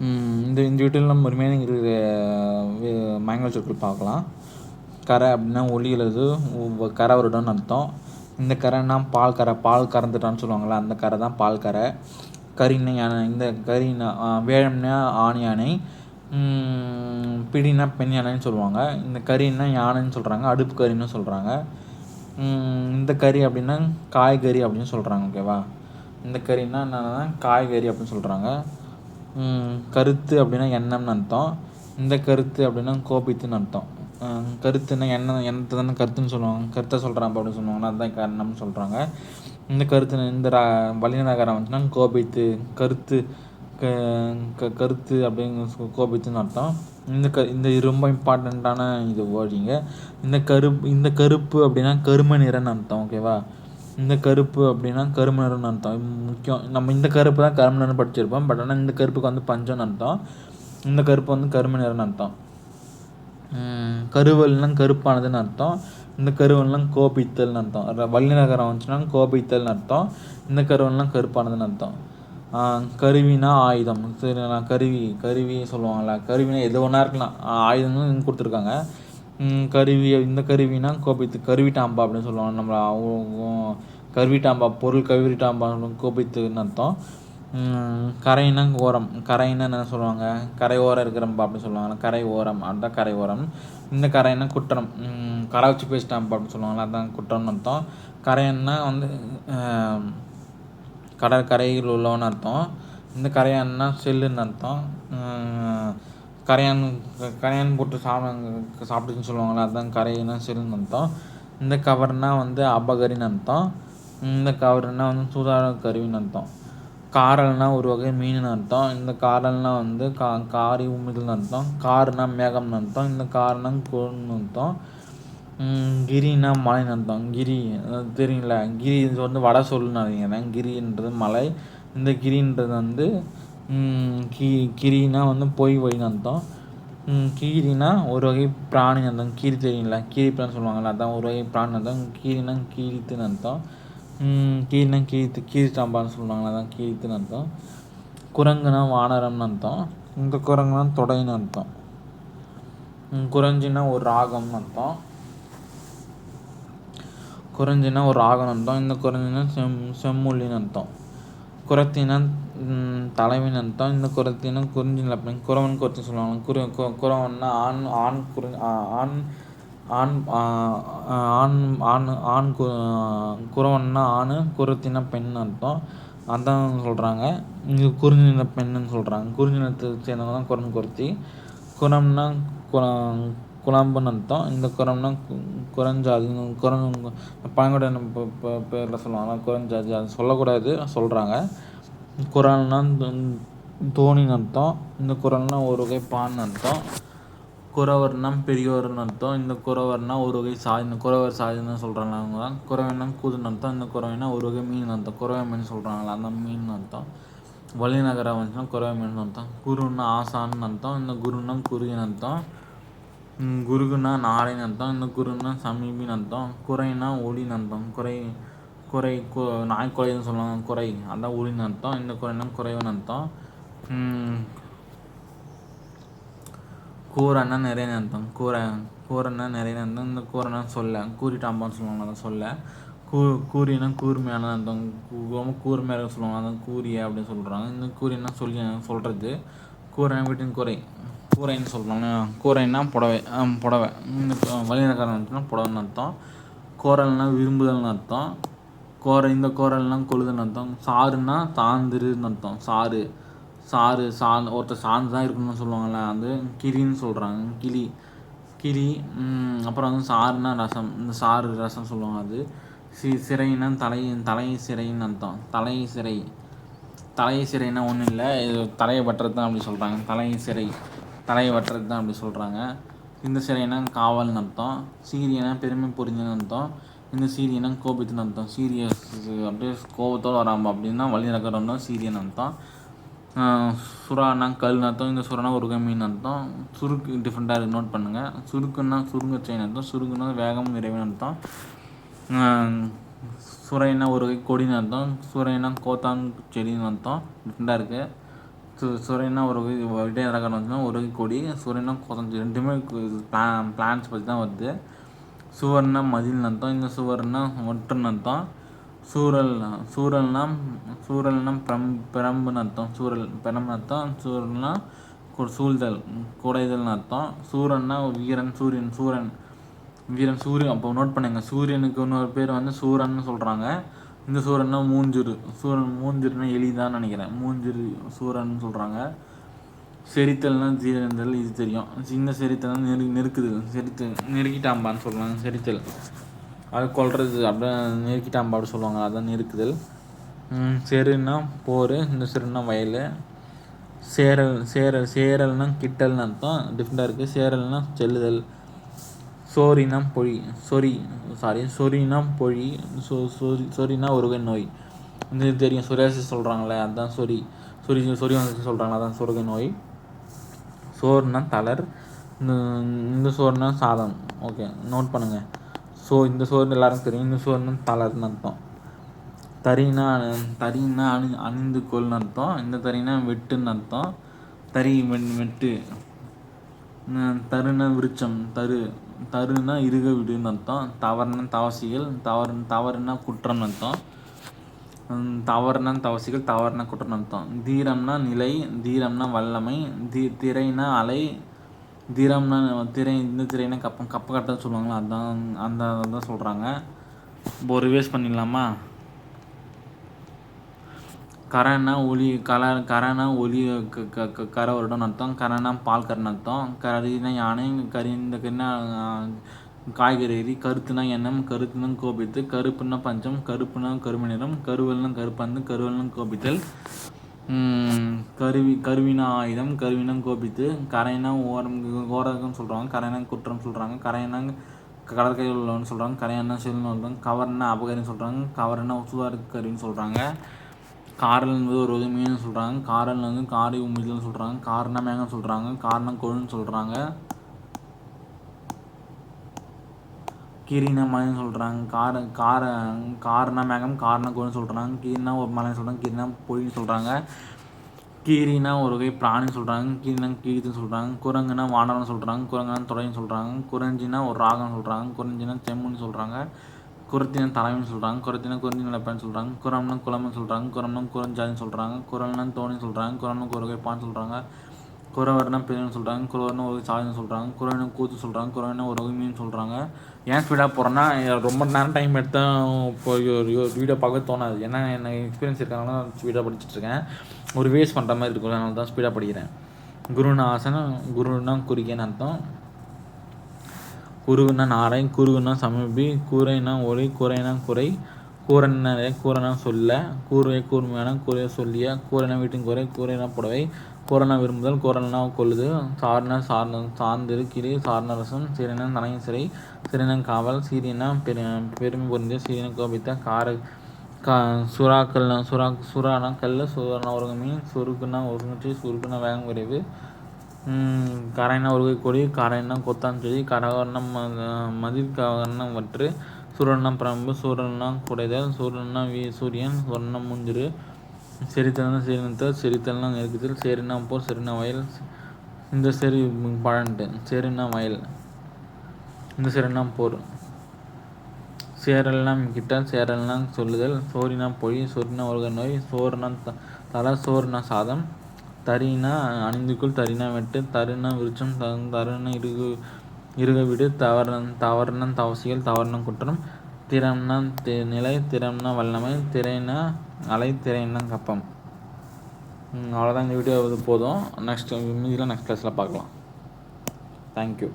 இந்த இந்த வீட்டில் நம்ம ரிமைனிங் இருக்கிற மயங்கல் சொற்கள் பார்க்கலாம். கரை அப்படின்னா ஒளி எழுது, கரை வருடம்னு அர்த்தம். இந்த கரைன்னா பால் கரை, பால் கறந்துட்டான்னு சொல்லுவாங்கள்ல, அந்த கரை தான் பால் கரை. கரின்னா யானை, இந்த கரின்னா வேழம்னா ஆண் யானை, பிடினா பெண் யானைன்னு சொல்லுவாங்க. இந்த கறின்னா யானைன்னு சொல்கிறாங்க, அடுப்பு கறின்னு சொல்கிறாங்க. இந்த கறி அப்படின்னா காய்கறி அப்படின்னு சொல்கிறாங்க. ஓகேவா? இந்த கறின்னா என்னென்னா காய்கறி அப்படின்னு சொல்கிறாங்க. கருத்து அப்படின்னா எண்ணம்னு அர்த்தம். இந்த கருத்து அப்படின்னா கோபித்துன்னு அர்த்தம். கருத்துன்னா எண்ணத்தை தானே கருத்துன்னு சொல்லுவாங்க, கருத்தை சொல்கிறாங்க அப்படின்னு சொல்லுவாங்கன்னா அதுதான் எண்ணம்னு சொல்கிறாங்க. இந்த கருத்து இந்த வல்லினகாரம் வந்துச்சுன்னா கோபித்து, கருத்து கருத்து அப்படிங்கிற கோபித்துன்னு அர்த்தம். இந்த ரொம்ப இம்பார்ட்டண்ட்டான இது வேர்டிங்க. இந்த கருப்பு அப்படின்னா கரும நிறன்னு அர்த்தம். ஓகேவா? இந்த கருப்பு அப்படின்னா கரும நிறம்னு அர்த்தம். முக்கியம், நம்ம இந்த கருப்பு தான் கரும நிறம் படிச்சிருப்போம். பட் ஆனால் இந்த கருப்புக்கு வந்து பஞ்சம்னு அர்த்தம். இந்த கருப்பு வந்து கரும நிறம்னு அர்த்தம். கருவல்னா கருப்பானதுன்னு அர்த்தம். இந்த கருவல்னால் கோபித்தல்னு அர்த்தம். வல்லினகரம் வந்துச்சுன்னா கோபித்தல்னு அர்த்தம். இந்த கருவல்னால் கருப்பானதுன்னு அர்த்தம். கருவினா ஆயுதம். சரிங்களா? கருவி சொல்லுவாங்களா, கருவினா எது ஒன்றா இருக்கலாம், ஆயுதம்னு இங்கே கொடுத்துருக்காங்க. கருவி, இந்த கருவினா கோபித்து, கருவிட்டாம்பா அப்படின்னு சொல்லுவாங்க. நம்மளை கருவிட்டாம்பா, பொருள் கருவிட்டாம்பா கோபித்துன்னு அர்த்தம். கரைனா ஓரம், கரைன்னா என்ன சொல்லுவாங்க, கரை ஓரம் இருக்கிறம்பா அப்படின்னு சொல்லுவாங்க. கரை ஓரம், அதுதான் கரை ஓரம். இந்த கரைன்னா குற்றம், கரை வச்சு பேசிட்டாம்பா அப்படின்னு சொல்லுவாங்களா, அதுதான் குற்றம்னு அர்த்தம். கரைன்னா வந்து கடற்கரையில் உள்ளவன்னு அர்த்தம். இந்த கரையான்னா செல்லுன்னு அர்த்தம். கரையான் போட்டு சாப்பிட்டுன்னு சொல்லுவாங்களா, அதுதான் கரையினா செல்லுன்னு அர்த்தம். இந்த கவர்னா வந்து அபகரின்னு அர்த்தம். இந்த கவர்னா வந்து சூதாட கருவின்னு அர்த்தம். காரல்னா ஒரு வகை மீன் அர்த்தம். இந்த காரல்னா வந்து காரி உமிழ்னு அர்த்தம். காருனா மேகம்னு அர்த்தம். இந்த காருனா கோன்னு அர்த்தம். கிரினா மலைன்னு அர்த்தம். கிரி தெரியுங்களா, கிரி இது வந்து வட சொல்லுன்னு நினைக்கிறேன். கிரின்றது மலை, இந்த கிரின்றது வந்து கிரினா வந்து பொய் வழின்னு அர்த்தம். கீரினா ஒரு வகை பிராணி அர்த்தம். கீரி தெரியுங்களா, கீரி பிராணி சொல்லுவாங்கள்ல, அதான் ஒரு வகை பிராணி அர்த்தம். கீரினா கீரித்துன்னு அர்த்தம். கீரினா கீரித்தாம்பான்னு சொல்லுவாங்களா, அதான் கீரித்துன்னு அர்த்தம். குரங்குனா வானரம்னு அர்த்தம். இந்த குரங்குனா தொடைன்னு அர்த்தம். குரஞ்சின்னா ஒரு ராகம்னு அர்த்தம். குறைஞ்சினா ஒரு ராகம்னு அர்த்தம். இந்த குறைஞ்சினா செம்மொழின்னு அர்த்தம். குரத்தினா தலைவின்னு அர்த்தம். இந்த குரத்தினா குறிஞ்சின்னு அர்த்தம். குறவன் குரத்தி சொல்லுவாங்க. குறவன்னா ஆண் ஆண் குறி ஆண் ஆண் ஆண் ஆண் ஆண் குறவன்னா ஆண், குரத்தினா பெண் அர்த்தம். அதான் சொல்கிறாங்க. இங்கே குறிஞ்சின பெண்ணுன்னு சொல்கிறாங்க. குறிஞ்சினத்தை சேர்ந்தவங்க தான் குறவன் குரத்தி. குரம்னா குழம்புன்னு அர்த்தம். இந்த குரம்னா குரஞ்சாதி, குரங்கு பழங்குடியின பேரில் சொல்லுவாங்க, குரஞ்சாதி, அது சொல்லக்கூடாது சொல்கிறாங்க. குரல்னா தோணின்னு அர்த்தம். இந்த குரல்னா ஒரு வகை பான்னு அர்த்தம். குறவர்னா பெரியோர்னு அர்த்தம். இந்த குறவர்னா ஒரு வகை சாதி, இந்த குறவர் சாதின்னு சொல்கிறாங்க அவங்க தான். குறவைனா கூதுன்னு அர்த்தம். இந்த குறவைனா ஒரு வகை மீன் அர்த்தம். குறவை மீன் சொல்கிறாங்களா, அந்த மீன் அர்த்தம். வழிநகரம் வந்துச்சுன்னா குறவை மீன் அர்த்தம். குருன்னா ஆசான்னு அர்த்தம். இந்த குருன்னா குருவின்னு அர்த்தம். குருகுனா நாரைன்னு அர்த்தம். இந்த குருன்னா சமீபின்னு அர்த்தம். குறைனா ஒளின்னு அர்த்தம். குறை நாய் குறைன்னு சொல்லுவாங்க, குறை, அதான் ஒளின்னு அர்த்தம். இந்த குறைனா குறைவுன்னு அர்த்தம். கூரைன்னா நிறைய அர்த்தம். கூரைன்னா நிறைய அர்த்தம். இந்த கூரைனா சொல்ல, கூறிட்டாம்பான்னு சொல்லுவாங்க, அதான் சொல்ல. கூறினா கூர்மையான அர்த்தம். ரொம்ப கூர்மையாக சொல்லுவாங்க, அதான் கூரிய அப்படின்னு சொல்கிறாங்க. இந்த கூறினா சொல்லி சொல்கிறது. கூரைனா வீட்டின் கூரைன்னு சொல்கிறாங்க. கூரைன்னா புடவை. இந்த வழிநகரம் வந்துச்சுன்னா புடவைன்னு அர்த்தம். கோரல்னா விரும்புதல்னு அர்த்தம். இந்த கோரல்னால் கொழுதுன்னு அர்த்தம். சாருன்னா தாந்திருன்னு அர்த்தம். ஒருத்தர் சார்ந்து தான் இருக்கணும்னு சொல்லுவாங்கள்ல, அது கிளின்னு சொல்கிறாங்க. கிளி. அப்புறம் வந்து சாருன்னா ரசம். இந்த சாறு ரசம் சொல்லுவாங்க. அது சிறைன்னா தலை சிறைன்னு அர்த்தம். தலை சிறைன்னா ஒன்றும் இல்லை, இது தலையை வெட்டுறது தான் அப்படி சொல்கிறாங்க. தலையை வெட்டுறது தான் அப்படி சொல்கிறாங்க. இந்த சிறைனா காவல்னு அர்த்தம். சீரியனா பெருமை புரிஞ்சுன்னு அர்த்தம். இந்த சீரியனா கோபித்துன்னு அர்த்தம். சீரியஸ் அப்படியே கோபத்தோடு வராமல் அப்படின்னா வழி நடக்கிறோம்னா சீரியன் அர்த்தம். சுறானா கல்னு அர்த்தம். இந்த சுறானா ஒரு மீன் அர்த்தம். சுருக்கு டிஃப்ரெண்ட்டாக இருக்குது, நோட் பண்ணுங்கள். சுருக்குன்னா சுருங்க செயின் அர்த்தம். சுருக்குன்னா வேகம் விரைவுன்னு அர்த்தம். சுரைனா ஒரு கொடின்னு அர்த்தம். சுரைனா கோத்தான் செடின்னு அர்த்தம். டிஃப்ரெண்ட்டாக இருக்குது. சுரைனா ஒரு இடையரகன் வந்து ஒரு கொடி, சுரைனா கொதஞ்சு, ரெண்டுமே பிளான்ஸ் பற்றி தான் வருது. சுவர்னா மதில்னு அர்த்தம். இந்த சுவர்னா ஒட்டுன்னு அர்த்தம். சூரல்னா பிரம்புன்னு அர்த்தம். பிரம்புன்னு அர்த்தம். சூரல்னா சூழ்தல், குடைதல்னு அர்த்தம். சூரன்னா வீரன், சூரன் வீரன் சூரியன். அப்போ நோட் பண்ணுங்க, சூரியனுக்கு இன்னொரு பேர் வந்து சூரன்னு சொல்கிறாங்க. இந்த சூரன்னா மூஞ்சிரு. மூஞ்சிருன்னா எலிதான்னு நினைக்கிறேன். மூஞ்சிரு சூரன் சொல்கிறாங்க. செரித்தல்னா ஜீரந்தல், இது தெரியும். சின்ன செரித்தல்னா நெருக்குதல், நெருக்கிட்டாம்பான்னு சொல்லுவாங்க. செரித்தல் அது கொல்றது, அப்படியே நெருக்கிட்டாம்பா அப்படி சொல்லுவாங்க, அதான் நெருக்குதல். செருன்னா போர், இந்த செருன்னா வயல். சேரல்னா கிட்டல்னு அர்த்தம், டிஃப்ரெண்டாக இருக்குது. சேரல்னா செல்லுதல். சொறினா பொழி. சொறினா ஒரு வகை நோய், இது தெரியும். சொரியாசிஸ் சொல்கிறாங்களே, அதுதான் சொறி வந்து சொல்கிறாங்களே, அதான் சொருகை நோய். சோறுனா தளர், இந்த சோறுனா சாதம். ஓகே, நோட் பண்ணுங்கள். இந்த சோறு எல்லாருக்கும் தெரியும். இந்த சோறுனா தளர்னு அர்த்தம். தறினா அணிந்து கொள்னு அர்த்தம். இந்த தறினா வெட்டுன்னு அர்த்தம். தறி வெட்டு. தருனா விருட்சம், தருனா இருக விடுன்னு அர்த்தம். தவறுனா தவசிகள், தவறுனா குற்றம்னு அர்த்தம். தவறுனா தவசிகள், தவறுனா குற்றம்னு அர்த்தம். தீரம்னா நிலை, தீரம்னா வல்லமை. திரைனா அலை, தீரம்னா திரை, இந்த திரைனா கப்பை கட்டன்னு சொல்லுவாங்களா, அதான் சொல்கிறாங்க. இப்போ ரிவைஸ் பண்ணிடலாமா? கரைனா ஒளி, கரை வருடம்னு அர்த்தம். கரைனா பால் கரைன்னு அர்த்தம். கரினா யானை, இந்த கறினா காய்கறி. கருத்துனா எண்ணம், கருத்துனா கோபித்து. கருப்புனா பஞ்சம், கருப்புனா கருமை நிறம். கருவல்னா கருப்பந்து, கருவல்னா கோபித்தல். கருவினா ஆயுதம், கருவினா கோபித்து. கரைனா ஓரகம்னு சொல்கிறாங்க. கரைனா குற்றம் சொல்கிறாங்க. கரைனா கடற்கரை உள்ளவன்னு சொல்கிறாங்க. கரையானா செல்லுன்னு சொல்கிறாங்க. கவர்னா அபகரின்னு சொல்கிறாங்க. கவர்னா சுதாரிக்கருவின்னு சொல்கிறாங்க. காரல் என்பது ஒரு வகை மீன் சொல்கிறாங்க. காரல் வந்து காரி உமிழ்தல்னு சொல்கிறாங்க. காரண மேகம் சொல்கிறாங்க. காரணம் கொழுன்னு சொல்கிறாங்க. கீரினா மலைன்னு சொல்கிறாங்க. காரண மேகம் காரண கொழுன்னு சொல்கிறாங்க. கீரினா ஒரு மலைன்னு சொல்கிறாங்க. கீரினா பொழின்னு சொல்கிறாங்க. கீரினா ஒரு வகை பிராணின்னு சொல்கிறாங்க. கீரினா கீரித்துன்னு சொல்கிறாங்க. குரங்குனா வானரம்னு சொல்கிறாங்க. குரங்குனா தொடைன்னு சொல்கிறாங்க. குறிஞ்சினா ஒரு ராகம்னு சொல்கிறாங்க. குறிஞ்சினா செம்முன்னு சொல்கிறாங்க. குரத்தினா தலைவன்னு சொல்கிறாங்க. குரத்தினா குறிஞ்சி நிலப்பேன்னு சொல்கிறாங்க. குரம்னா குளம்னு சொல்கிறாங்க. குரம்னா குரஞ்சாதின்னு சொல்கிறாங்க. குரல்னா தோணின்னு சொல்கிறாங்க. குரம்னா ஒரு வகை பான்னு சொல்கிறாங்க. குறவர்னா பெருன்னு சொல்கிறாங்க. குறவர்னா ஒரு சாதின்னு சொல்கிறாங்க. குறவனா கூத்து சொல்கிறாங்க. குறவனா ஒரு வகை மீன் சொல்கிறாங்க. ஏன் ஸ்பீடாக போகிறேன்னா, ரொம்ப நேரம் டைம் எடுத்தால் இப்போ ஒரு வீடியோ பார்க்க தோணாது. ஏன்னா எனக்கு எக்ஸ்பீரியன்ஸ் இருக்கிறனால ஸ்பீடாக படிச்சுட்ருக்கேன். ஒரு வேஸ்ட் பண்ணுற மாதிரி இருக்கும், அதனால தான் ஸ்பீடாக படிக்கிறேன். குருனா ஆசனம், குருனா குறிக்கன்னு அர்த்தம். குருகுனா நாரை, குருகுனா சமீபி. கூரைனா ஒளி, கூரைனா குறை. கூரைனா சொல்ல. கூறுவை கூர்மையான, கூரையை சொல்லிய. கூரைனா வீட்டின் கூரை, கூரைனா புடவை. கூரைனா விரும்புதல், கூரல்னா கொள்ளுது. சார்னா சார்ந்திரு கிளி, சார்ன ரசம். சீரனா தலையின் சிறை, சிறைனா காவல். சீரியனா பெருமை பொருந்திய, சீரியனா கோபித்த. சுறானா கல், சுவர்னா ஒரு மீன். சுருக்குனா ஒருங்கச்சி, சுருக்குனா வேகம் விரைவு. கரைனா ஒரு கொடி, கரைனா கொத்தாஞ்செடி. கரகர்னா மதில், கவர்னா வற்று. சூரன்னா பிரம்பு, சூரன்னா குடைதல். சூரன்னா சூரியன், சூரன்னா மூஞ்சிரு. செரித்தல்னா சீரணித்தல், செரித்தல்னா நெருக்குதல். சேரினா போர், செரினா வயல். இந்த செரி பழன்ட்டு. சேரினா வயல், இந்த செரினா போர். சேரல்னா கிட்டல், சேரல்னா சொல்லுதல். சோரினா பொழி, சொரினா ஒருக நோய். சோறுனா தலை, சோறுனா சாதம். தறினா அணிந்துக்குள், தறினா வெட்டு. தருனா விருட்சம், தருனா இருக விடு. தவறுனா தவசிகள், தவறுனா குற்றம். திறம்னா நிலை, திறம்னா வல்லமை. திரைனா அலை, திரைனா கப்பம். அவ்வளோதான், இந்த வீடியோ போதும். நெக்ஸ்ட் மீதியில் நெக்ஸ்ட் கிளாஸில் பார்க்கலாம். தேங்க்யூ.